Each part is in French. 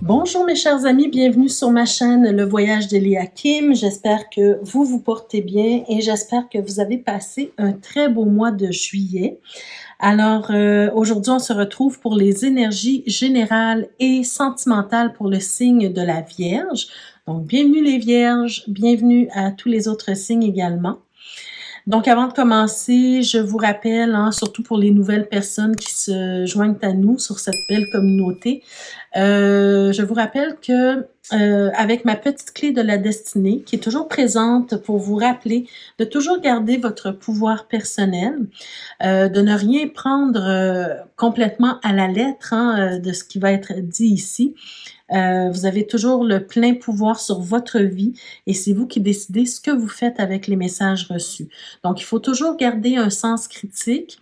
Bonjour mes chers amis, bienvenue sur ma chaîne Le Voyage d'Eliakim. J'espère que vous vous portez bien et j'espère que vous avez passé un très beau mois de juillet. Alors aujourd'hui, on se retrouve pour les énergies générales et sentimentales pour le signe de la Vierge. Donc bienvenue les Vierges, bienvenue à tous les autres signes également. Donc, avant de commencer, je vous rappelle, surtout pour les nouvelles personnes qui se joignent à nous sur cette belle communauté, je vous rappelle que avec ma petite clé de la destinée, qui est toujours présente pour vous rappeler de toujours garder votre pouvoir personnel, de ne rien prendre complètement à la lettre de ce qui va être dit ici. Vous avez toujours le plein pouvoir sur votre vie et c'est vous qui décidez ce que vous faites avec les messages reçus. Donc, il faut toujours garder un sens critique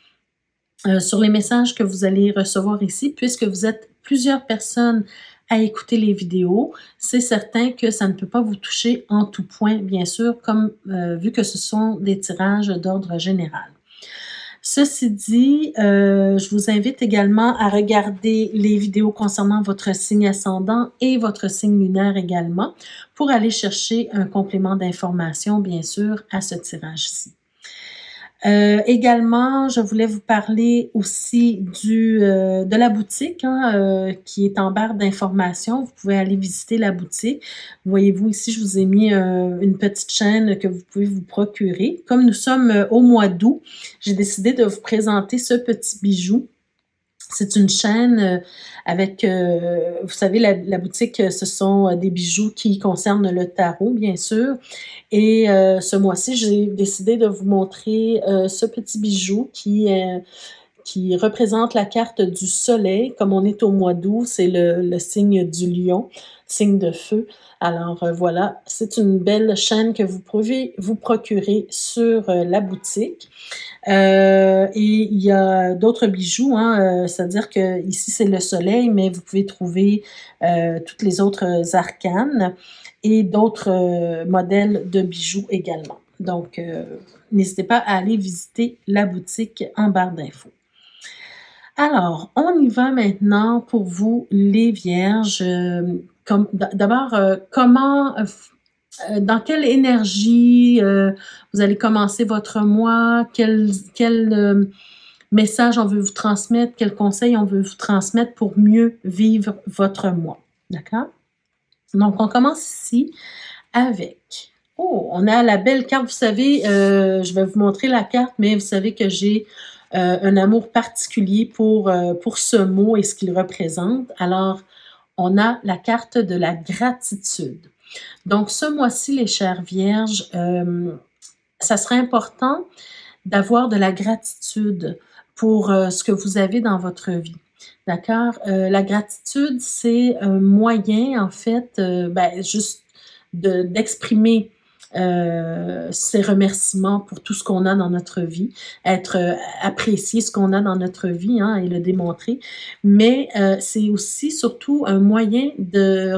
sur les messages que vous allez recevoir ici, puisque vous êtes plusieurs personnes à écouter les vidéos. C'est certain que ça ne peut pas vous toucher en tout point, bien sûr, comme vu que ce sont des tirages d'ordre général. Ceci dit, je vous invite également à regarder les vidéos concernant votre signe ascendant et votre signe lunaire également pour aller chercher un complément d'information, bien sûr, à ce tirage-ci. Également, je voulais vous parler aussi de la boutique qui est en barre d'informations. Vous pouvez aller visiter la boutique. Voyez-vous ici, je vous ai mis une petite chaîne que vous pouvez vous procurer. Comme nous sommes au mois d'août, j'ai décidé de vous présenter ce petit bijou. C'est une chaîne avec, vous savez, la boutique, ce sont des bijoux qui concernent le tarot, bien sûr. Et ce mois-ci, j'ai décidé de vous montrer ce petit bijou qui représente la carte du soleil. Comme on est au mois d'août, c'est le signe du lion, signe de feu. Alors voilà, c'est une belle chaîne que vous pouvez vous procurer sur la boutique. Et il y a d'autres bijoux, c'est-à-dire que ici c'est le soleil, mais vous pouvez trouver toutes les autres arcanes et d'autres modèles de bijoux également. Donc, n'hésitez pas à aller visiter la boutique en barre d'infos. Alors, on y va maintenant pour vous, les Vierges. D'abord, dans quelle énergie vous allez commencer votre mois? Quel message on veut vous transmettre? Quel conseil on veut vous transmettre pour mieux vivre votre mois? D'accord? Donc, on commence ici avec... Oh, on a la belle carte. Vous savez, je vais vous montrer la carte, mais vous savez que j'ai un amour particulier pour ce mot et ce qu'il représente. Alors, on a la carte de la gratitude. Donc, ce mois-ci, les chères vierges, ça serait important d'avoir de la gratitude pour ce que vous avez dans votre vie. D'accord? La gratitude, c'est un moyen, en fait, juste d'exprimer ses remerciements pour tout ce qu'on a dans notre vie, apprécier ce qu'on a dans notre vie et le démontrer, mais c'est aussi surtout un moyen de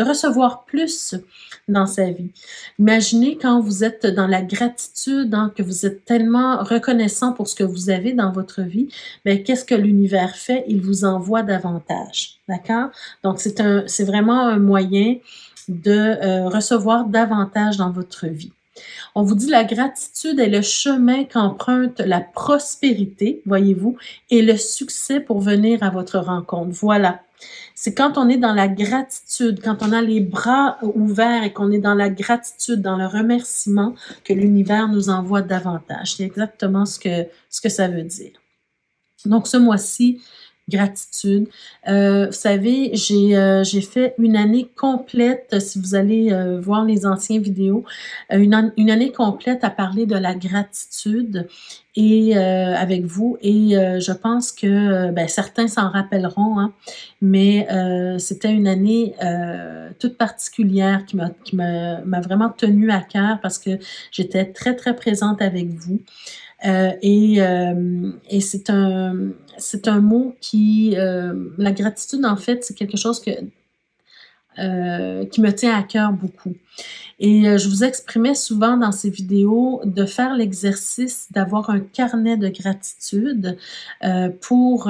recevoir plus dans sa vie. Imaginez quand vous êtes dans la gratitude, que vous êtes tellement reconnaissant pour ce que vous avez dans votre vie, bien, qu'est-ce que l'univers fait? Il vous envoie davantage, d'accord? Donc, c'est vraiment un moyen de recevoir davantage dans votre vie. On vous dit la gratitude est le chemin qu'emprunte la prospérité, voyez-vous, et le succès pour venir à votre rencontre. Voilà. C'est quand on est dans la gratitude, quand on a les bras ouverts et qu'on est dans la gratitude, dans le remerciement, que l'univers nous envoie davantage. C'est exactement ce que ça veut dire. Donc, ce mois-ci, gratitude. Vous savez, j'ai fait une année complète, si vous allez voir les anciennes vidéos, une année complète à parler de la gratitude et avec vous. Et je pense que certains s'en rappelleront, mais c'était une année toute particulière qui m'a vraiment tenue à cœur parce que j'étais très, très présente avec vous. Et c'est un mot qui... la gratitude, en fait, c'est quelque chose que qui me tient à cœur beaucoup. Et je vous exprimais souvent dans ces vidéos de faire l'exercice d'avoir un carnet de gratitude pour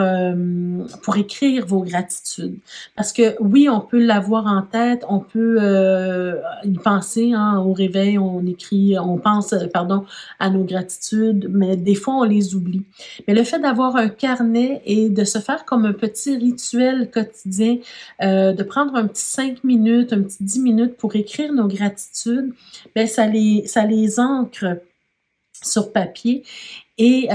écrire vos gratitudes. Parce que oui, on peut l'avoir en tête, on peut y penser hein, au réveil, on pense, pardon, à nos gratitudes, mais des fois on les oublie. Mais le fait d'avoir un carnet et de se faire comme un petit rituel quotidien, de prendre un petit 5 minutes, un petit 10 minutes pour écrire nos gratitudes, bien, ça les ancre sur papier et,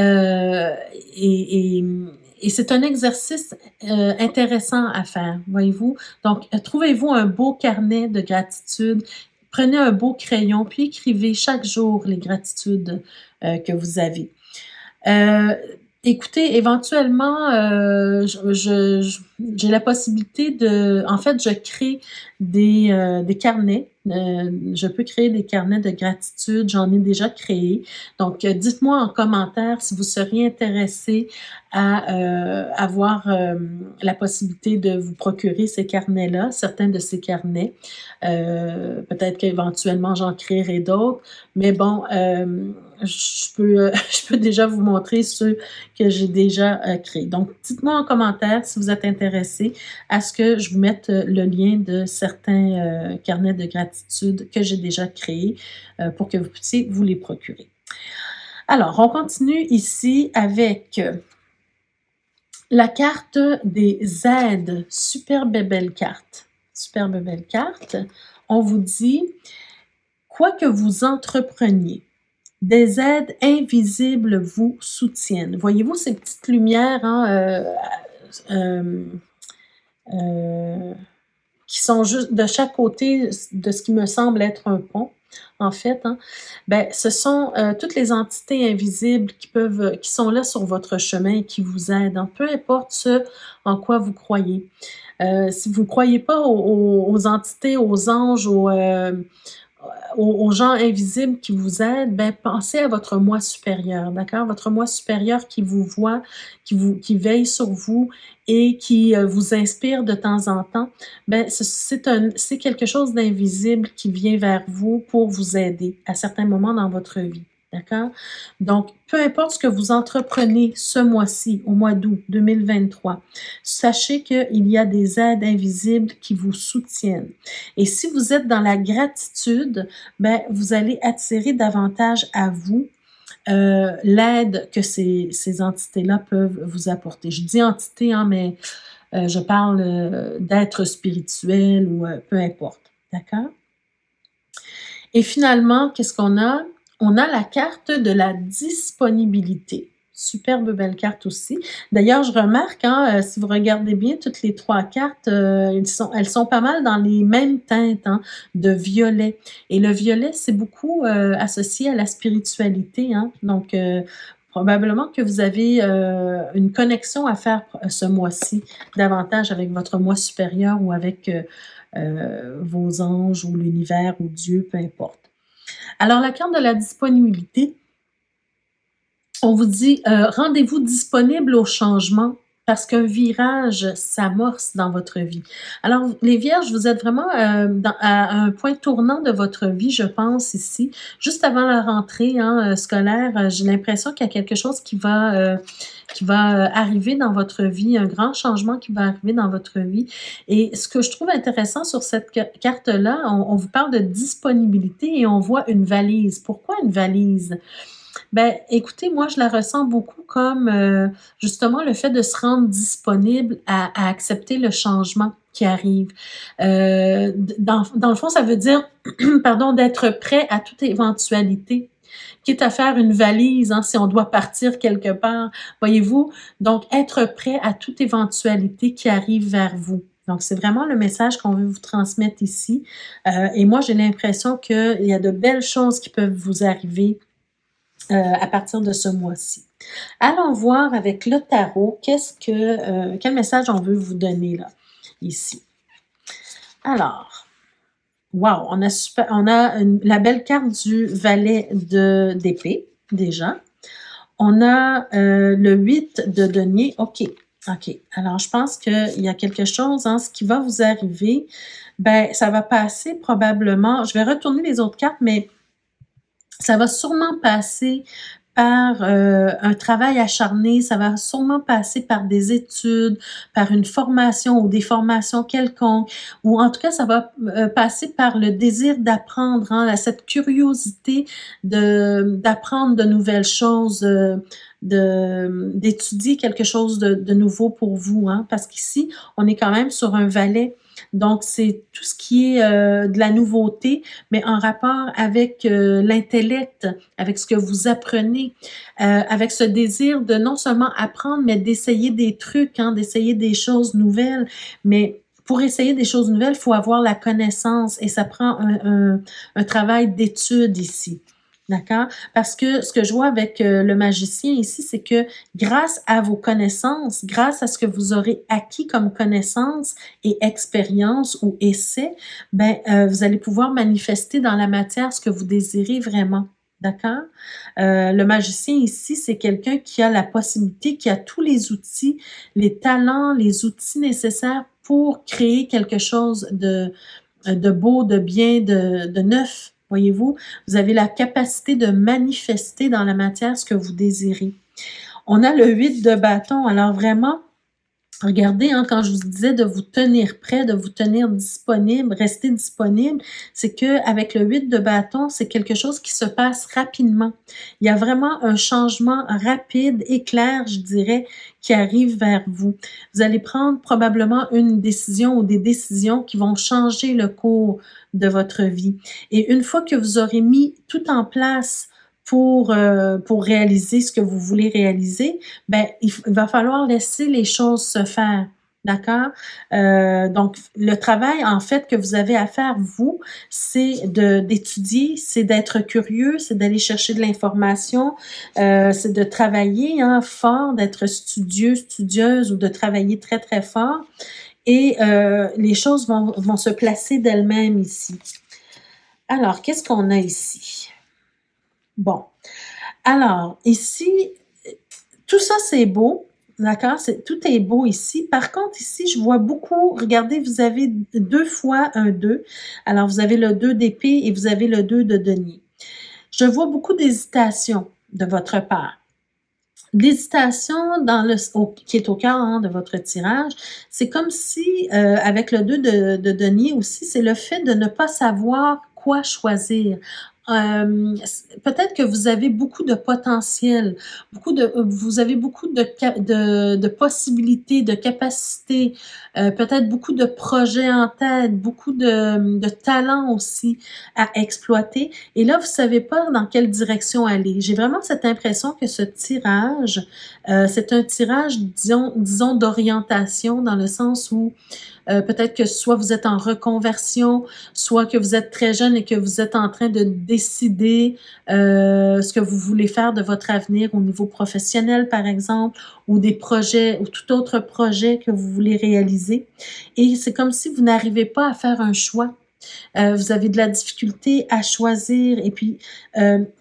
et c'est un exercice intéressant à faire, voyez-vous. Donc, trouvez-vous un beau carnet de gratitude, prenez un beau crayon, puis écrivez chaque jour les gratitudes que vous avez. Écoutez, éventuellement, j'ai la possibilité de... En fait, je crée des carnets. Je peux créer des carnets de gratitude. J'en ai déjà créé. Donc, dites-moi en commentaire si vous seriez intéressé à avoir la possibilité de vous procurer ces carnets-là, certains de ces carnets. Peut-être qu'éventuellement, j'en créerai d'autres. Mais bon... je peux déjà vous montrer ceux que j'ai déjà créés. Donc, dites-moi en commentaire si vous êtes intéressé à ce que je vous mette le lien de certains carnets de gratitude que j'ai déjà créés pour que vous puissiez vous les procurer. Alors, on continue ici avec la carte des aides. Superbe belle carte. Superbe belle carte. On vous dit, quoi que vous entrepreniez, des aides invisibles vous soutiennent. Voyez-vous ces petites lumières hein, qui sont juste de chaque côté de ce qui me semble être un pont, en fait. Hein, ben, ce sont toutes les entités invisibles qui sont là sur votre chemin et qui vous aident, hein, peu importe ce en quoi vous croyez. Si vous ne croyez pas aux entités, aux anges, aux gens invisibles qui vous aident, ben pensez à votre moi supérieur, d'accord? Votre moi supérieur qui vous voit, qui veille sur vous et qui vous inspire de temps en temps, ben c'est quelque chose d'invisible qui vient vers vous pour vous aider à certains moments dans votre vie. D'accord? Donc, peu importe ce que vous entreprenez ce mois-ci, au mois d'août 2023, sachez qu'il y a des aides invisibles qui vous soutiennent. Et si vous êtes dans la gratitude, ben, vous allez attirer davantage à vous l'aide que ces entités-là peuvent vous apporter. Je dis entité, hein, mais je parle d'être spirituel ou peu importe. D'accord? Et finalement, qu'est-ce qu'on a? On a la carte de la disponibilité. Superbe belle carte aussi. D'ailleurs, je remarque, hein, si vous regardez bien, toutes les trois cartes, elles sont pas mal dans les mêmes teintes hein, de violet. Et le violet, c'est beaucoup associé à la spiritualité. Hein. Donc, probablement que vous avez une connexion à faire ce mois-ci, davantage avec votre moi supérieur ou avec vos anges ou l'univers ou Dieu, peu importe. Alors, la carte de la disponibilité, on vous dit rendez-vous disponible au changement parce qu'un virage s'amorce dans votre vie. Alors, les Vierges, vous êtes vraiment à un point tournant de votre vie, je pense, ici. Juste avant la rentrée hein, scolaire, j'ai l'impression qu'il y a quelque chose qui va arriver dans votre vie, un grand changement qui va arriver dans votre vie. Et ce que je trouve intéressant sur cette carte-là, on vous parle de disponibilité et on voit une valise. Pourquoi une valise? Ben, écoutez, moi, je la ressens beaucoup comme justement le fait de se rendre disponible à accepter le changement qui arrive. Dans le fond, ça veut dire, pardon, d'être prêt à toute éventualité, quitte à faire une valise, hein, si on doit partir quelque part, voyez-vous? Donc, être prêt à toute éventualité qui arrive vers vous. Donc, c'est vraiment le message qu'on veut vous transmettre ici. Et moi, j'ai l'impression qu'il y a de belles choses qui peuvent vous arriver à partir de ce mois-ci. Allons voir avec le tarot, quel message on veut vous donner là, ici. Alors, wow, on a la belle carte du valet d'épée, déjà. On a le 8 de denier. OK, OK. Alors, je pense qu'il y a quelque chose, hein, ce qui va vous arriver, ben, ça va passer probablement, je vais retourner les autres cartes, mais ça va sûrement passer par, un travail acharné, ça va sûrement passer par des études, par une formation ou des formations quelconques, ou en tout cas, ça va, passer par le désir d'apprendre, hein, cette curiosité d'apprendre de nouvelles choses, d'étudier quelque chose de nouveau pour vous, hein. Parce qu'ici, on est quand même sur un valet, donc c'est tout ce qui est, de la nouveauté, mais en rapport avec l'intellect, avec ce que vous apprenez, avec ce désir de non seulement apprendre, mais d'essayer des trucs, hein, d'essayer des choses nouvelles. Mais pour essayer des choses nouvelles, il faut avoir la connaissance et ça prend un travail d'étude ici. D'accord? Parce que ce que je vois avec le magicien ici, c'est que grâce à vos connaissances, grâce à ce que vous aurez acquis comme connaissances et expérience ou essai, ben, vous allez pouvoir manifester dans la matière ce que vous désirez vraiment. D'accord? Le magicien ici, c'est quelqu'un qui a la possibilité, qui a tous les outils, les talents, les outils nécessaires pour créer quelque chose de beau, de bien, de neuf. Voyez-vous, vous avez la capacité de manifester dans la matière ce que vous désirez. On a le 8 de bâton. Alors vraiment, regardez, hein, quand je vous disais de vous tenir prêt, de vous tenir disponible, rester disponible, c'est que avec le 8 de bâton, c'est quelque chose qui se passe rapidement. Il y a vraiment un changement rapide, éclair, je dirais, qui arrive vers vous. Vous allez prendre probablement une décision ou des décisions qui vont changer le cours de votre vie. Et une fois que vous aurez mis tout en place pour réaliser ce que vous voulez réaliser, ben, il va falloir laisser les choses se faire. D'accord? Donc, le travail, en fait, que vous avez à faire, vous, c'est d'étudier, c'est d'être curieux, c'est d'aller chercher de l'information, c'est de travailler, hein, fort, d'être studieux, studieuse ou de travailler très, très fort. Et les choses vont se placer d'elles-mêmes ici. Alors, qu'est-ce qu'on a ici? Bon. Alors, ici, tout ça, c'est beau, d'accord? Tout est beau ici. Par contre, ici, je vois beaucoup, regardez, vous avez 2 fois un 2. Alors, vous avez le 2 d'épée et vous avez le 2 de denier. Je vois beaucoup d'hésitation de votre part. L'hésitation qui est au cœur, hein, de votre tirage, c'est comme si, avec le 2 de denier aussi, c'est le fait de ne pas savoir quoi choisir. Peut-être que vous avez beaucoup de potentiel, vous avez beaucoup de possibilités, de capacités, peut-être beaucoup de projets en tête, beaucoup de talents aussi à exploiter. Et là, vous savez pas dans quelle direction aller. J'ai vraiment cette impression que ce tirage, c'est un tirage, disons d'orientation, dans le sens où peut-être que soit vous êtes en reconversion, soit que vous êtes très jeune et que vous êtes en train de décider ce que vous voulez faire de votre avenir au niveau professionnel, par exemple, ou des projets ou tout autre projet que vous voulez réaliser. Et c'est comme si vous n'arrivez pas à faire un choix. Vous avez de la difficulté à choisir. Et puis,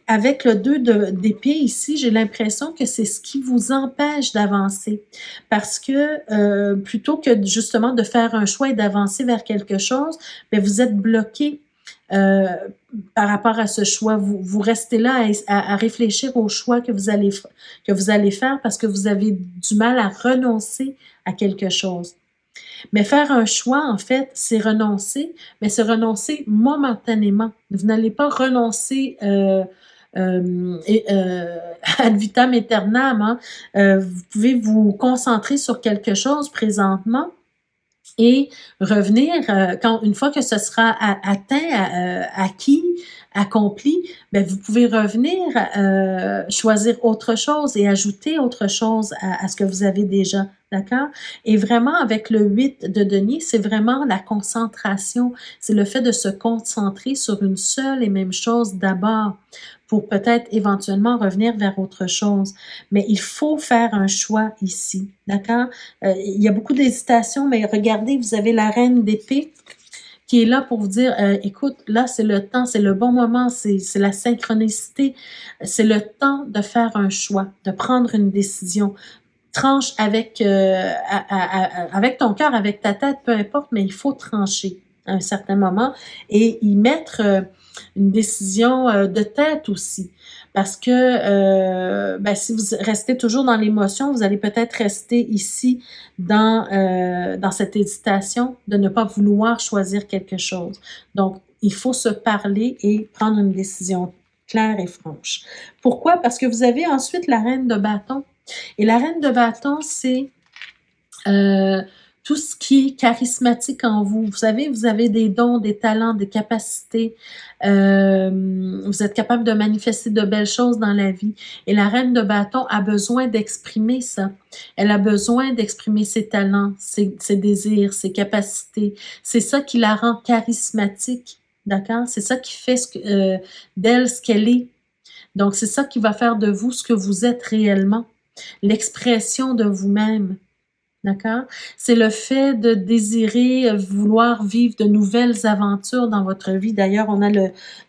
avec le 2 d'épée ici, j'ai l'impression que c'est ce qui vous empêche d'avancer. Parce que plutôt que justement de faire un choix et d'avancer vers quelque chose, bien, vous êtes bloqué par rapport à ce choix. Vous restez là à réfléchir au choix que vous allez faire parce que vous avez du mal à renoncer à quelque chose. Mais faire un choix, en fait, c'est renoncer, mais c'est renoncer momentanément. Vous n'allez pas renoncer ad vitam aeternam, hein. Vous pouvez vous concentrer sur quelque chose présentement et revenir une fois que ce sera atteint, acquis, accompli, ben vous pouvez revenir choisir autre chose et ajouter autre chose à ce que vous avez déjà, d'accord? Et vraiment avec le 8 de denier, c'est vraiment la concentration, c'est le fait de se concentrer sur une seule et même chose d'abord pour peut-être éventuellement revenir vers autre chose. Mais il faut faire un choix ici, d'accord? Il y a beaucoup d'hésitation, mais regardez, vous avez la reine d'épée qui est là pour vous dire, écoute, là, c'est le temps, c'est le bon moment, c'est la synchronicité, c'est le temps de faire un choix, de prendre une décision. tranche avec, avec ton cœur, avec ta tête, peu importe, mais il faut trancher à un certain moment et y mettre une décision de tête aussi. Parce que ben, si vous restez toujours dans l'émotion, vous allez peut-être rester ici dans cette hésitation de ne pas vouloir choisir quelque chose. Donc, il faut se parler et prendre une décision claire et franche. Pourquoi? Parce que vous avez ensuite la reine de bâton. Et la reine de bâton, c'est tout ce qui est charismatique en vous. Vous savez, vous avez des dons, des talents, des capacités. Vous êtes capable de manifester de belles choses dans la vie. Et la reine de bâton a besoin d'exprimer ça. Elle a besoin d'exprimer ses talents, ses désirs, ses capacités. C'est ça qui la rend charismatique. D'accord? C'est ça qui fait d'elle ce qu'elle est. Donc, c'est ça qui va faire de vous ce que vous êtes réellement. L'expression de vous-même. D'accord? C'est le fait de désirer, vouloir vivre de nouvelles aventures dans votre vie. D'ailleurs, on a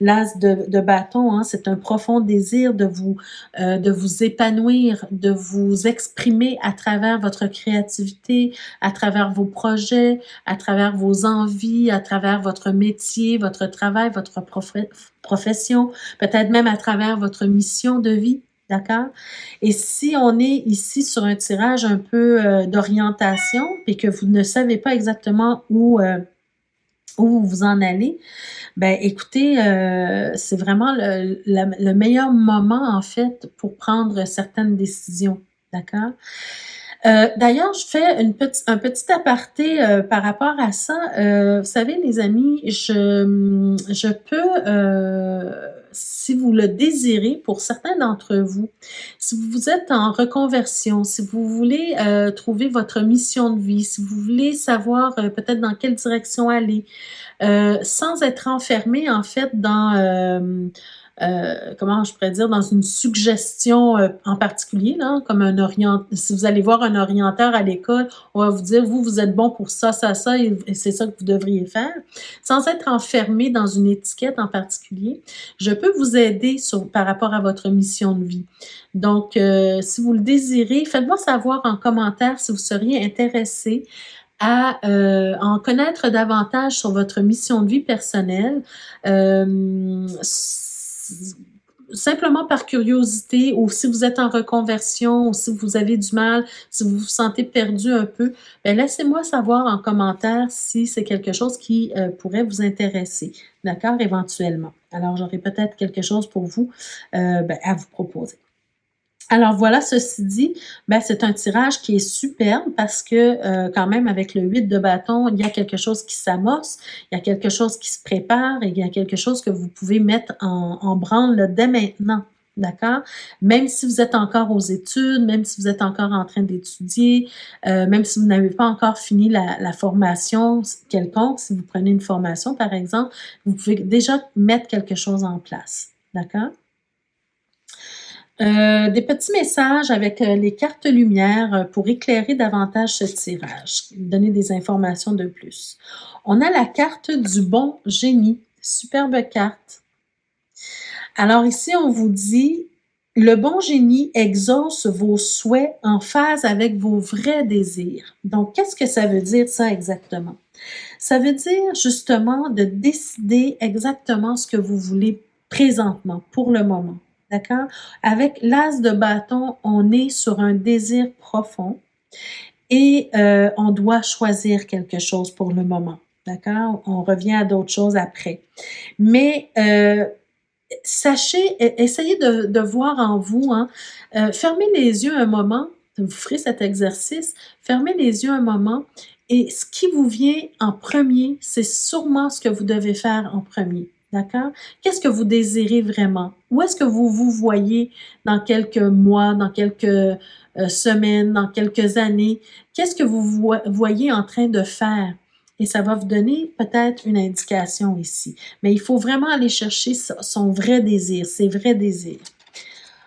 l'as de bâton, hein, c'est un profond désir de vous épanouir, de vous exprimer à travers votre créativité, à travers vos projets, à travers vos envies, à travers votre métier, votre travail, votre profession, peut-être même à travers votre mission de vie. D'accord? Et si on est ici sur un tirage un peu d'orientation et que vous ne savez pas exactement où vous en allez, ben écoutez, c'est vraiment le meilleur moment en fait pour prendre certaines décisions. D'accord? D'ailleurs, je fais un petit aparté par rapport à ça. Vous savez, les amis, je peux, si vous le désirez, pour certains d'entre vous, si vous êtes en reconversion, si vous voulez trouver votre mission de vie, si vous voulez savoir peut-être dans quelle direction aller, sans être enfermé en fait dans comment je pourrais dire, dans une suggestion en particulier, là, comme si vous allez voir un orienteur à l'école, on va vous dire, vous êtes bon pour ça, ça, ça, et c'est ça que vous devriez faire, sans être enfermé dans une étiquette en particulier. Je peux vous aider par rapport à votre mission de vie. Donc, si vous le désirez, faites-moi savoir en commentaire si vous seriez intéressé à en connaître davantage sur votre mission de vie personnelle, simplement par curiosité, ou si vous êtes en reconversion, ou si vous avez du mal, si vous vous sentez perdu un peu, bien, laissez-moi savoir en commentaire si c'est quelque chose qui pourrait vous intéresser, d'accord, éventuellement. Alors, j'aurai peut-être quelque chose pour vous à vous proposer. Alors voilà, ceci dit, ben, c'est un tirage qui est superbe parce que quand même avec le 8 de bâton, il y a quelque chose qui s'amorce, il y a quelque chose qui se prépare et il y a quelque chose que vous pouvez mettre en branle là, dès maintenant. D'accord? Même si vous êtes encore aux études, même si vous êtes encore en train d'étudier, même si vous n'avez pas encore fini la formation quelconque, si vous prenez une formation par exemple, vous pouvez déjà mettre quelque chose en place. D'accord? Des petits messages avec les cartes lumière pour éclairer davantage ce tirage, donner des informations de plus. On a la carte du bon génie, superbe carte. Alors ici, on vous dit, le bon génie exauce vos souhaits en phase avec vos vrais désirs. Donc, qu'est-ce que ça veut dire ça exactement? Ça veut dire justement de décider exactement ce que vous voulez présentement, pour le moment. D'accord? Avec l'as de bâton, on est sur un désir profond et on doit choisir quelque chose pour le moment. D'accord? On revient à d'autres choses après. Mais essayez de voir en vous, hein, fermez les yeux un moment, vous ferez cet exercice, fermez les yeux un moment et ce qui vous vient en premier, c'est sûrement ce que vous devez faire en premier. D'accord? Qu'est-ce que vous désirez vraiment? Où est-ce que vous vous voyez dans quelques mois, dans quelques semaines, dans quelques années? Qu'est-ce que vous voyez en train de faire? Et ça va vous donner peut-être une indication ici. Mais il faut vraiment aller chercher son vrai désir, ses vrais désirs.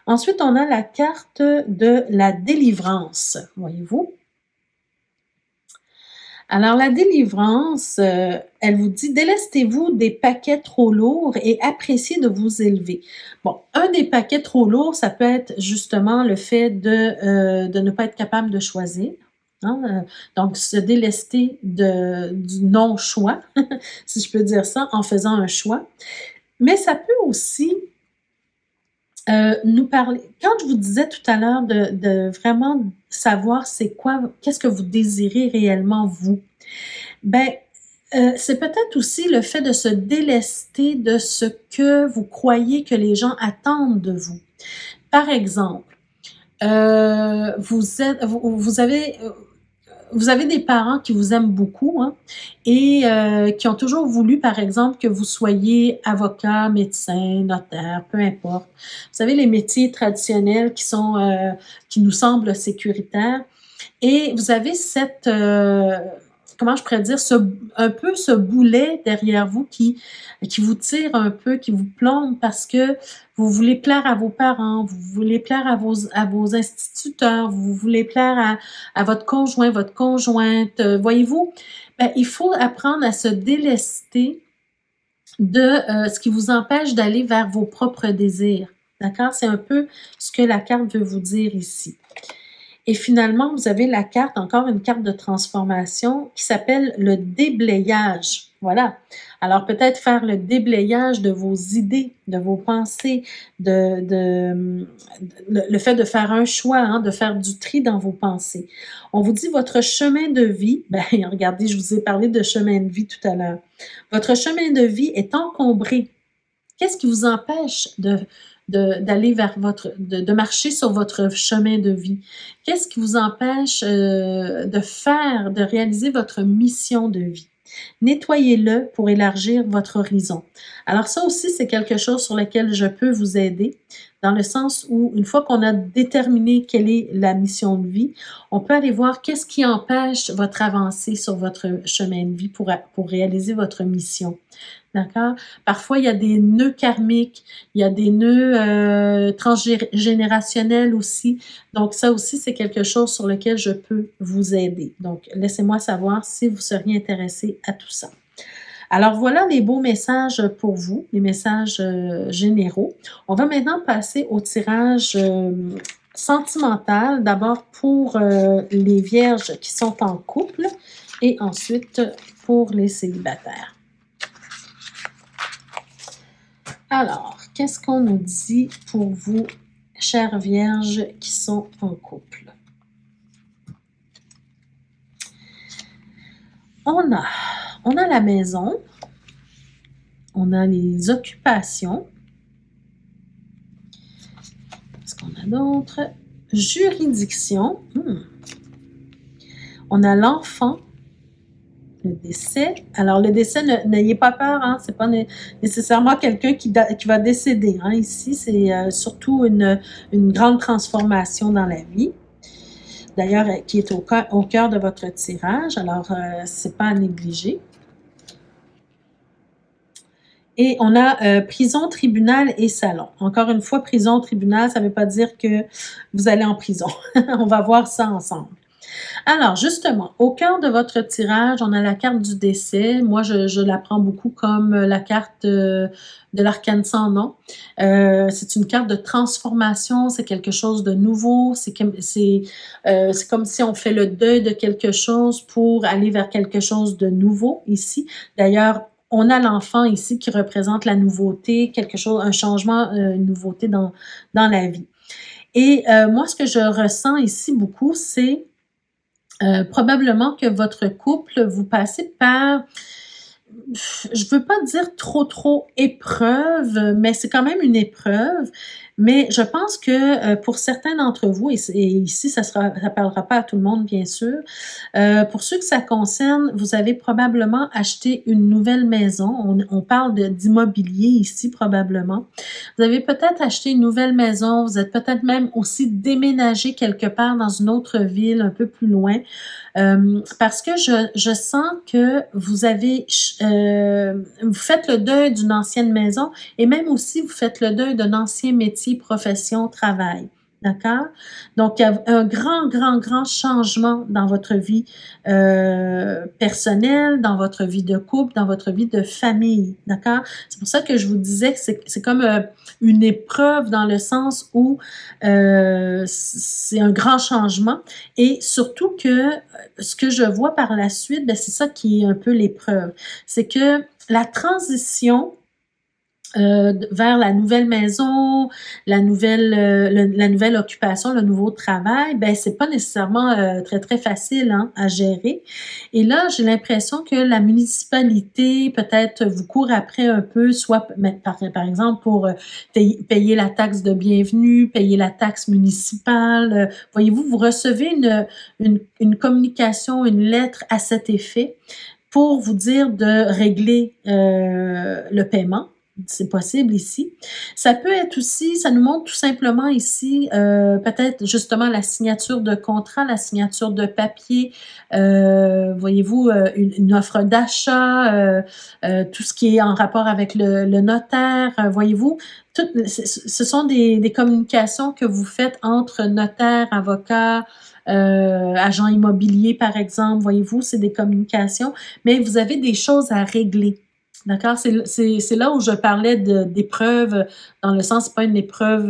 Ensuite, on a la carte de la délivrance, voyez-vous? Alors la délivrance, elle vous dit: «Délestez-vous des paquets trop lourds et appréciez de vous élever». Bon, un des paquets trop lourds, ça peut être justement le fait de ne pas être capable de choisir, hein, donc se délester du non-choix, si je peux dire ça, en faisant un choix. Mais ça peut aussi, nous parler quand je vous disais tout à l'heure de vraiment savoir qu'est-ce que vous désirez réellement vous? Ben, c'est peut-être aussi le fait de se délester de ce que vous croyez que les gens attendent de vous. Par exemple, vous avez des parents qui vous aiment beaucoup, hein, et qui ont toujours voulu, par exemple, que vous soyez avocat, médecin, notaire, peu importe. Vous savez, les métiers traditionnels qui nous semblent sécuritaires. Et vous avez comment je pourrais dire, un peu ce boulet derrière vous qui vous tire un peu, qui vous plombe parce que vous voulez plaire à vos parents, vous voulez plaire à vos instituteurs, vous voulez plaire à votre conjoint, votre conjointe. Voyez-vous, ben, il faut apprendre à se délester de ce qui vous empêche d'aller vers vos propres désirs. D'accord? C'est un peu ce que la carte veut vous dire ici. Et finalement, vous avez la carte, encore une carte de transformation qui s'appelle le déblayage. Voilà. Alors peut-être faire le déblayage de vos idées, de vos pensées, le fait de faire un choix, hein, de faire du tri dans vos pensées. On vous dit votre chemin de vie, ben regardez, je vous ai parlé de chemin de vie tout à l'heure. Votre chemin de vie est encombré. Qu'est-ce qui vous empêche d'aller de marcher sur votre chemin de vie? Qu'est-ce qui vous empêche de réaliser votre mission de vie? Nettoyez-le pour élargir votre horizon. Alors ça aussi, c'est quelque chose sur lequel je peux vous aider, dans le sens où une fois qu'on a déterminé quelle est la mission de vie, on peut aller voir qu'est-ce qui empêche votre avancée sur votre chemin de vie pour réaliser votre mission. D'accord? Parfois, il y a des nœuds karmiques, il y a des nœuds transgénérationnels aussi. Donc, ça aussi, c'est quelque chose sur lequel je peux vous aider. Donc, laissez-moi savoir si vous seriez intéressé à tout ça. Alors, voilà les beaux messages pour vous, les messages généraux. On va maintenant passer au tirage sentimental. D'abord pour les vierges qui sont en couple et ensuite pour les célibataires. Alors, qu'est-ce qu'on nous dit pour vous, chères vierges qui sont en couple? On a la maison, on a les occupations. Qu'est-ce qu'on a d'autre? Juridiction. On a l'enfant. Le décès. Alors, le décès, n'ayez pas peur, hein, c'est pas nécessairement quelqu'un qui va décéder. Hein. Ici, c'est surtout une grande transformation dans la vie. D'ailleurs, qui est au cœur de votre tirage. Alors, c'est pas à négliger. Et on a prison, tribunal et salon. Encore une fois, prison, tribunal, ça ne veut pas dire que vous allez en prison. On va voir ça ensemble. Alors, justement, au cœur de votre tirage, on a la carte du décès. Moi, je la prends beaucoup comme la carte de l'arcane sans nom. C'est une carte de transformation, c'est quelque chose de nouveau, c'est comme si on fait le deuil de quelque chose pour aller vers quelque chose de nouveau ici. D'ailleurs, on a l'enfant ici qui représente la nouveauté, quelque chose, un changement, une nouveauté dans la vie. Et moi, ce que je ressens ici beaucoup, c'est probablement que votre couple, vous passez par, je veux pas dire trop épreuve, mais c'est quand même une épreuve. Mais je pense que pour certains d'entre vous, et ici ça parlera pas à tout le monde bien sûr, pour ceux que ça concerne, vous avez probablement acheté une nouvelle maison. On parle d'immobilier ici probablement. Vous avez peut-être acheté une nouvelle maison. Vous êtes peut-être même aussi déménagé quelque part dans une autre ville, un peu plus loin. Parce que je sens que vous faites le deuil d'une ancienne maison et même aussi vous faites le deuil d'un ancien métier, profession, travail. D'accord? Donc, il y a un grand, grand, grand changement dans votre vie personnelle, dans votre vie de couple, dans votre vie de famille. D'accord? C'est pour ça que je vous disais que c'est comme une épreuve dans le sens où c'est un grand changement et surtout que ce que je vois par la suite, ben, c'est ça qui est un peu l'épreuve. C'est que la transition vers la nouvelle maison, la nouvelle occupation, le nouveau travail, ben c'est pas nécessairement très très facile hein, à gérer. Et là, j'ai l'impression que la municipalité peut-être vous court après un peu, soit par exemple pour payer la taxe de bienvenue, payer la taxe municipale. Voyez-vous, vous recevez une communication, une lettre à cet effet pour vous dire de régler le paiement. C'est possible ici. Ça peut être aussi, ça nous montre tout simplement ici, peut-être justement la signature de contrat, la signature de papier, voyez-vous, une offre d'achat, tout ce qui est en rapport avec le notaire, voyez-vous, ce sont des communications que vous faites entre notaire, avocat, agent immobilier, par exemple, voyez-vous, c'est des communications, mais vous avez des choses à régler. D'accord? C'est là où je parlais d'épreuve, dans le sens, c'est pas une épreuve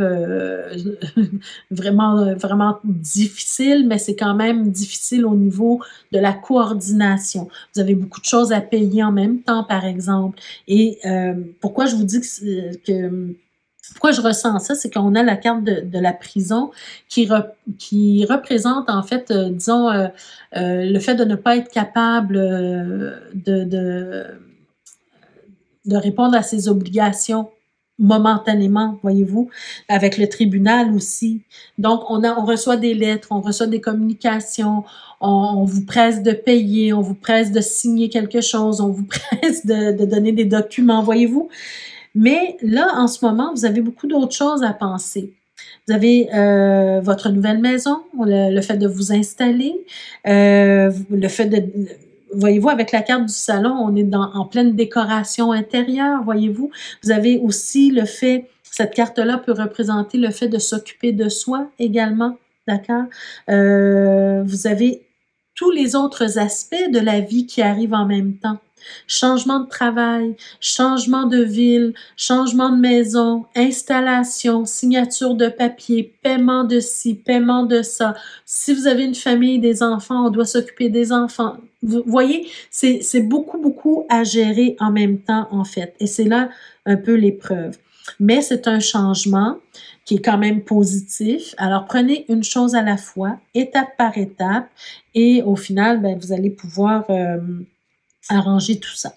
vraiment, vraiment difficile, mais c'est quand même difficile au niveau de la coordination. Vous avez beaucoup de choses à payer en même temps, par exemple. Et pourquoi je vous dis pourquoi je ressens ça, c'est qu'on a la carte de la prison qui représente en fait, disons, le fait de ne pas être capable de répondre à ses obligations momentanément, voyez-vous, avec le tribunal aussi. Donc, on reçoit des lettres, on reçoit des communications, on vous presse de payer, on vous presse de signer quelque chose, on vous presse de donner des documents, voyez-vous. Mais là, en ce moment, vous avez beaucoup d'autres choses à penser. Vous avez votre nouvelle maison, le fait de vous installer, le fait de voyez-vous, avec la carte du salon, on est en pleine décoration intérieure, voyez-vous. Vous avez aussi le fait, cette carte-là peut représenter le fait de s'occuper de soi également, d'accord? Vous avez tous les autres aspects de la vie qui arrivent en même temps. Changement de travail, changement de ville, changement de maison, installation, signature de papier, paiement de ci, paiement de ça. Si vous avez une famille, des enfants, on doit s'occuper des enfants. Vous voyez, c'est beaucoup, beaucoup à gérer en même temps, en fait. Et c'est là un peu l'épreuve. Mais c'est un changement qui est quand même positif. Alors, prenez une chose à la fois, étape par étape, et au final, ben, vous allez pouvoir arranger tout ça.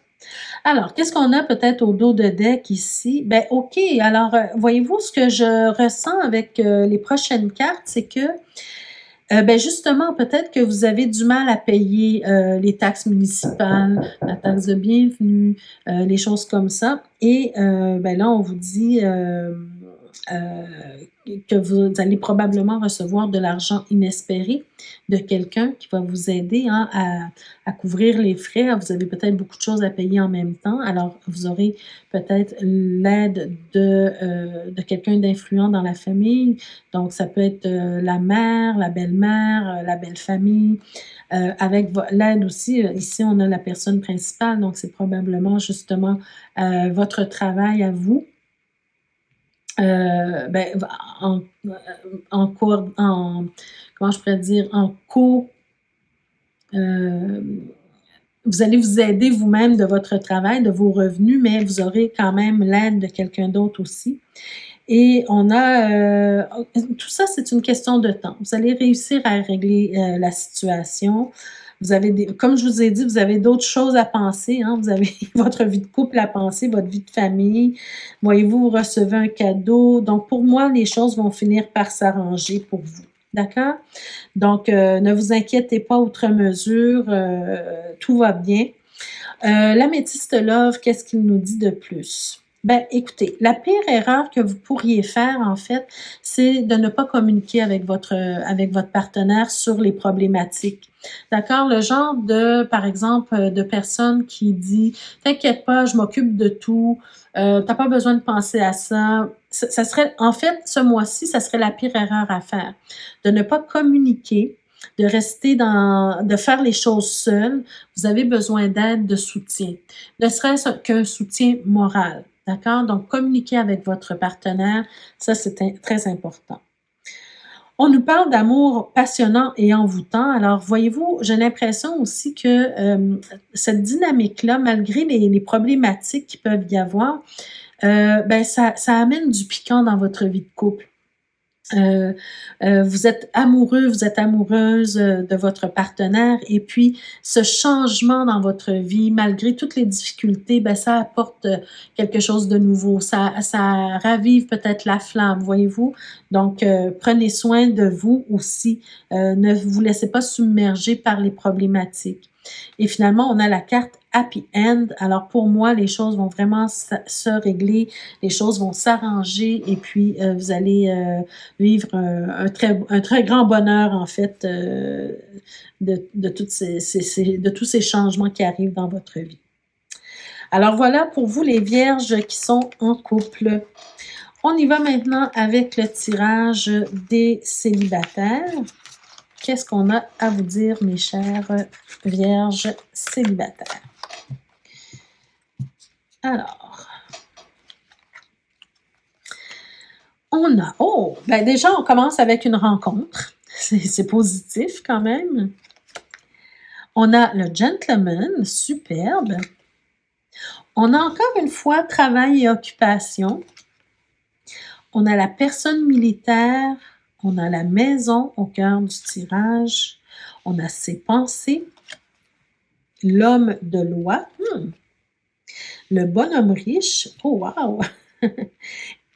Alors, qu'est-ce qu'on a peut-être au dos de deck ici? Ben, OK. Alors, voyez-vous, ce que je ressens avec les prochaines cartes, c'est que, ben, justement, peut-être que vous avez du mal à payer les taxes municipales, la taxe de bienvenue, les choses comme ça. Et ben là, on vous dit euh, que vous allez probablement recevoir de l'argent inespéré de quelqu'un qui va vous aider hein, à couvrir les frais. Vous avez peut-être beaucoup de choses à payer en même temps. Alors, vous aurez peut-être l'aide de quelqu'un d'influent dans la famille. Donc, ça peut être la mère, la belle-mère, la belle-famille. Avec l'aide aussi, ici, on a la personne principale. Donc, c'est probablement justement votre travail à vous. Ben, en, comment je pourrais dire, euh, vous allez vous aider vous-même de votre travail, de vos revenus, mais vous aurez quand même l'aide de quelqu'un d'autre aussi. Et on a, tout ça, c'est une question de temps. Vous allez réussir à régler la situation. Vous avez comme je vous ai dit, vous avez d'autres choses à penser. Hein? Vous avez votre vie de couple à penser, votre vie de famille. Voyez-vous, vous recevez un cadeau. Donc, pour moi, les choses vont finir par s'arranger pour vous. D'accord? Donc, ne vous inquiétez pas outre mesure. Tout va bien. L'améthyste Love, qu'est-ce qu'il nous dit de plus? Ben, écoutez, la pire erreur que vous pourriez faire, en fait, c'est de ne pas communiquer avec votre partenaire sur les problématiques. D'accord? Le genre par exemple, de personne qui dit, t'inquiète pas, je m'occupe de tout, t'as pas besoin de penser à ça. ça serait, en fait, ce mois-ci, ça serait la pire erreur à faire. De ne pas communiquer, de rester de faire les choses seul. Vous avez besoin d'aide, de soutien. Ne serait-ce qu'un soutien moral. D'accord? Donc, communiquer avec votre partenaire, ça, c'est très important. On nous parle d'amour passionnant et envoûtant. Alors, voyez-vous, j'ai l'impression aussi que cette dynamique-là, malgré les problématiques qu'il peuvent y avoir, ben ça amène du piquant dans votre vie de couple. Vous êtes amoureux, vous êtes amoureuse de votre partenaire et puis ce changement dans votre vie, malgré toutes les difficultés, ben ça apporte quelque chose de nouveau. Ça ravive peut-être la flamme, voyez-vous. Donc, prenez soin de vous aussi. Ne vous laissez pas submerger par les problématiques. Et finalement, on a la carte Happy End. Alors pour moi, les choses vont vraiment se régler, les choses vont s'arranger et puis vous allez vivre un très grand bonheur en fait de tous ces changements qui arrivent dans votre vie. Alors voilà pour vous les vierges qui sont en couple. On y va maintenant avec le tirage des célibataires. Qu'est-ce qu'on a à vous dire, mes chères vierges célibataires? Alors, ben déjà, on commence avec une rencontre. C'est positif quand même. On a le gentleman, superbe. On a encore une fois travail et occupation. On a la personne militaire. On a la maison au cœur du tirage. On a ses pensées. L'homme de loi. Le bonhomme riche. Oh, wow!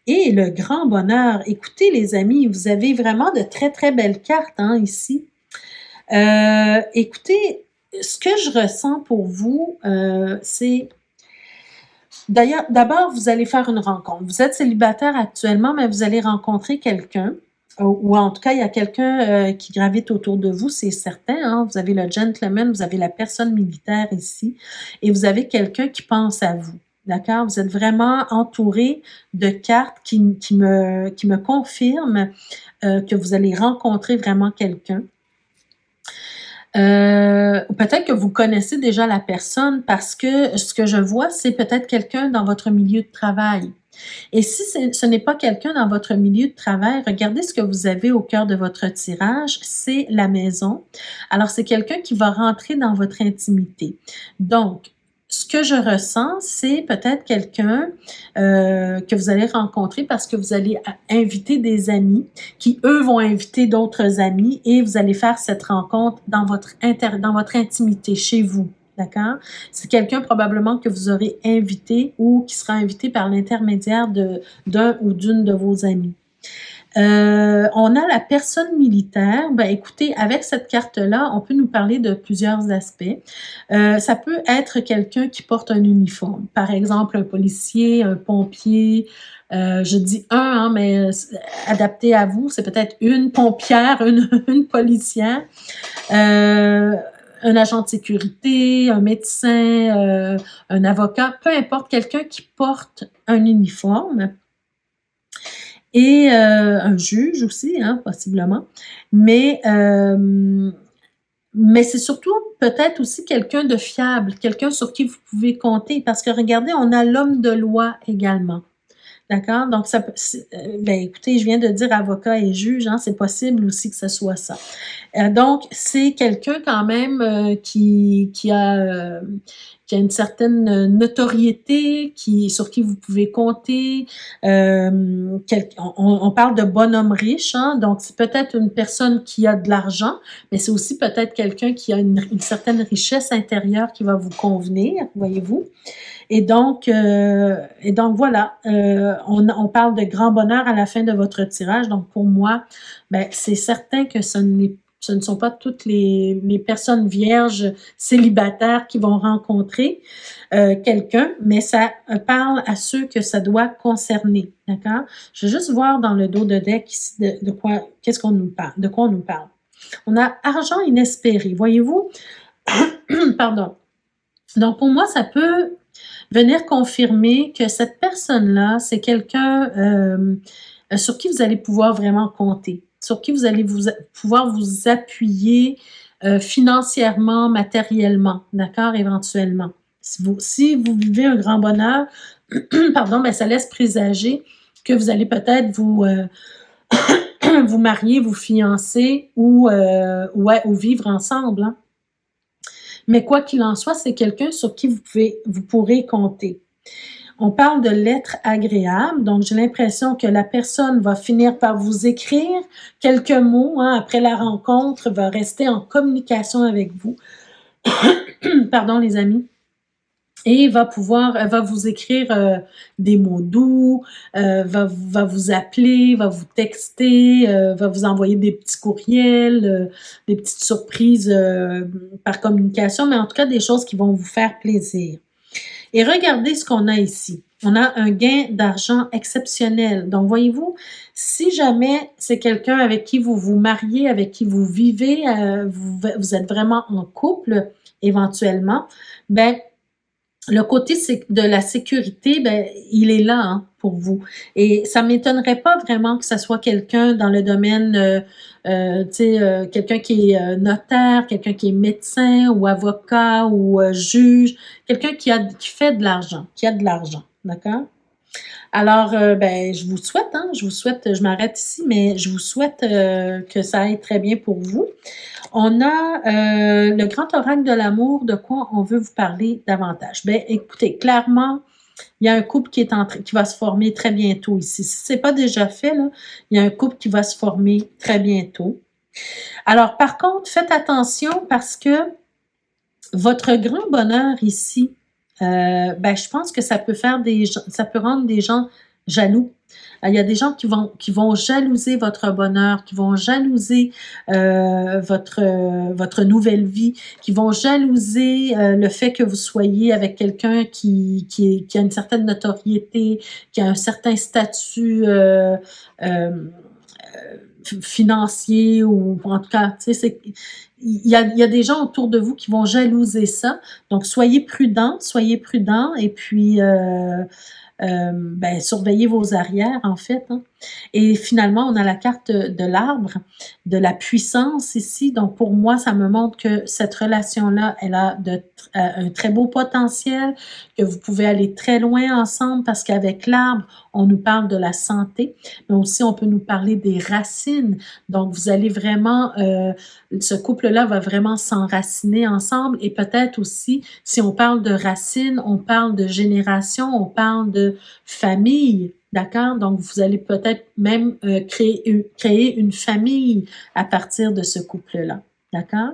Et le grand bonheur. Écoutez, les amis, vous avez vraiment de très, très belles cartes ici. Écoutez, ce que je ressens pour vous, c'est... D'ailleurs, d'abord, vous allez faire une rencontre. Vous êtes célibataire actuellement, mais vous allez rencontrer quelqu'un. Ou en tout cas, il y a quelqu'un qui gravite autour de vous, c'est certain. Vous avez le gentleman, vous avez la personne militaire ici, et vous avez quelqu'un qui pense à vous. D'accord? Vous êtes vraiment entouré de cartes qui me confirment que vous allez rencontrer vraiment quelqu'un. Peut-être que vous connaissez déjà la personne parce que ce que je vois, c'est peut-être quelqu'un dans votre milieu de travail. Et si ce n'est pas quelqu'un dans votre milieu de travail, regardez ce que vous avez au cœur de votre tirage, c'est la maison. Alors, c'est quelqu'un qui va rentrer dans votre intimité. Donc, ce que je ressens, c'est peut-être quelqu'un que vous allez rencontrer parce que vous allez inviter des amis qui, eux, vont inviter d'autres amis et vous allez faire cette rencontre dans votre intimité, chez vous. D'accord? C'est quelqu'un probablement que vous aurez invité ou qui sera invité par l'intermédiaire d'un ou d'une de vos amis. On a la personne militaire. Ben, écoutez, avec cette carte-là, on peut nous parler de plusieurs aspects. Ça peut être quelqu'un qui porte un uniforme. Par exemple, un policier, un pompier. Je dis mais adapté à vous, c'est peut-être une pompière, une policière. Un agent de sécurité, un médecin, un avocat, peu importe, quelqu'un qui porte un uniforme. Et un juge aussi, possiblement. Mais c'est surtout peut-être aussi quelqu'un de fiable, quelqu'un sur qui vous pouvez compter. Parce que regardez, on a l'homme de loi également. D'accord? Donc, écoutez, je viens de dire avocat et juge, c'est possible aussi que ce soit ça. Donc, c'est quelqu'un quand même qui a une certaine notoriété, sur qui vous pouvez compter. On parle de bonhomme riche, donc c'est peut-être une personne qui a de l'argent, mais c'est aussi peut-être quelqu'un qui a une certaine richesse intérieure qui va vous convenir, voyez-vous. Et donc voilà, on parle de grand bonheur à la fin de votre tirage. Donc pour moi, c'est certain que ce ne sont pas toutes les personnes vierges célibataires qui vont rencontrer quelqu'un, mais ça parle à ceux que ça doit concerner. D'accord? Je vais juste voir dans le dos de deck ici de quoi on nous parle. On a argent inespéré, voyez-vous? Pardon. Donc pour moi, ça peut Venir confirmer que cette personne-là, c'est quelqu'un sur qui vous allez pouvoir vraiment compter, sur qui vous allez pouvoir vous appuyer financièrement, matériellement, d'accord, éventuellement. Si vous vivez un grand bonheur, pardon, ben ça laisse présager que vous allez peut-être vous marier, vous fiancer ou vivre ensemble, hein. Mais quoi qu'il en soit, c'est quelqu'un sur qui vous pourrez compter. On parle de lettres agréables, donc j'ai l'impression que la personne va finir par vous écrire quelques mots, hein, après la rencontre, va rester en communication avec vous. Pardon les amis. Et elle va vous écrire des mots doux, va vous appeler, va vous texter, va vous envoyer des petits courriels, des petites surprises par communication, mais en tout cas des choses qui vont vous faire plaisir. Et regardez ce qu'on a ici. On a un gain d'argent exceptionnel. Donc, voyez-vous, si jamais c'est quelqu'un avec qui vous vous mariez, avec qui vous vivez, vous êtes vraiment en couple éventuellement, ben le côté de la sécurité, ben, il est là, hein, pour vous. Et ça m'étonnerait pas vraiment que ça soit quelqu'un dans le domaine, tu sais, quelqu'un qui est notaire, quelqu'un qui est médecin ou avocat ou juge, quelqu'un qui fait de l'argent, qui a de l'argent, d'accord? Alors, ben, je m'arrête ici, mais je vous souhaite que ça aille très bien pour vous. On a le grand oracle de l'amour, de quoi on veut vous parler davantage. Ben, écoutez, clairement, il y a un couple qui va se former très bientôt ici. Si ce n'est pas déjà fait, là, il y a un couple qui va se former très bientôt. Alors, par contre, faites attention parce que votre grand bonheur ici, ben, je pense que ça peut rendre des gens jaloux. Il y a des gens qui vont jalouser votre bonheur, qui vont jalouser votre nouvelle vie, qui vont jalouser le fait que vous soyez avec quelqu'un qui a une certaine notoriété, qui a un certain statut financier ou en tout cas, tu sais, il y a des gens autour de vous qui vont jalouser ça. Donc, soyez prudents et puis ben, surveillez vos arrières, en fait, hein. Et finalement, on a la carte de l'arbre, de la puissance ici. Donc, pour moi, ça me montre que cette relation-là, elle a un très beau potentiel, que vous pouvez aller très loin ensemble parce qu'avec l'arbre, on nous parle de la santé, mais aussi on peut nous parler des racines. Donc, vous allez vraiment, ce couple-là va vraiment s'enraciner ensemble et peut-être aussi, si on parle de racines, on parle de génération, on parle de famille. D'accord? Donc, vous allez peut-être même créer une famille à partir de ce couple-là. D'accord?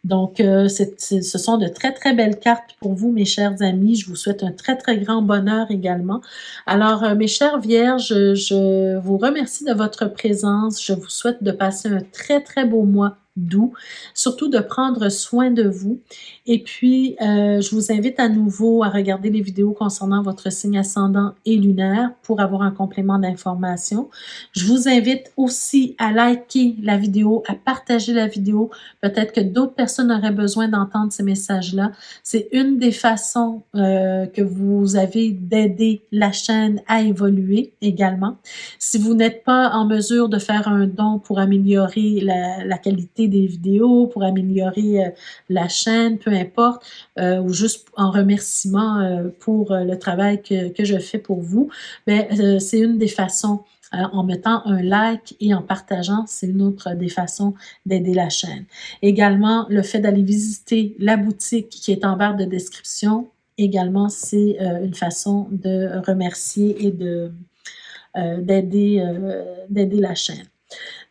Donc, ce sont de très, très belles cartes pour vous, mes chers amis. Je vous souhaite un très, très grand bonheur également. Alors, mes chères vierges, je vous remercie de votre présence. Je vous souhaite de passer un très, très beau mois d'août, surtout de prendre soin de vous. Et puis, je vous invite à nouveau à regarder les vidéos concernant votre signe ascendant et lunaire pour avoir un complément d'information. Je vous invite aussi à liker la vidéo, à partager la vidéo. Peut-être que d'autres personnes auraient besoin d'entendre ces messages-là. C'est une des façons que vous avez d'aider la chaîne à évoluer également. Si vous n'êtes pas en mesure de faire un don pour améliorer la qualité des vidéos, pour améliorer la chaîne, peu importe, ou juste en remerciement pour le travail que je fais pour vous, ben, c'est une des façons. En mettant un like et en partageant, c'est une autre des façons d'aider la chaîne. Également, le fait d'aller visiter la boutique qui est en barre de description, également, c'est une façon de remercier et d'aider la chaîne.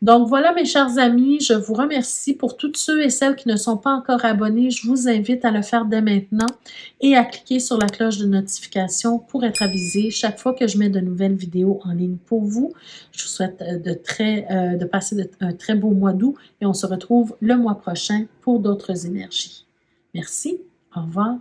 Donc voilà, mes chers amis, je vous remercie. Pour toutes ceux et celles qui ne sont pas encore abonnés, je vous invite à le faire dès maintenant et à cliquer sur la cloche de notification pour être avisé chaque fois que je mets de nouvelles vidéos en ligne pour vous. Je vous souhaite de passer un très beau mois d'août et on se retrouve le mois prochain pour d'autres énergies. Merci, au revoir.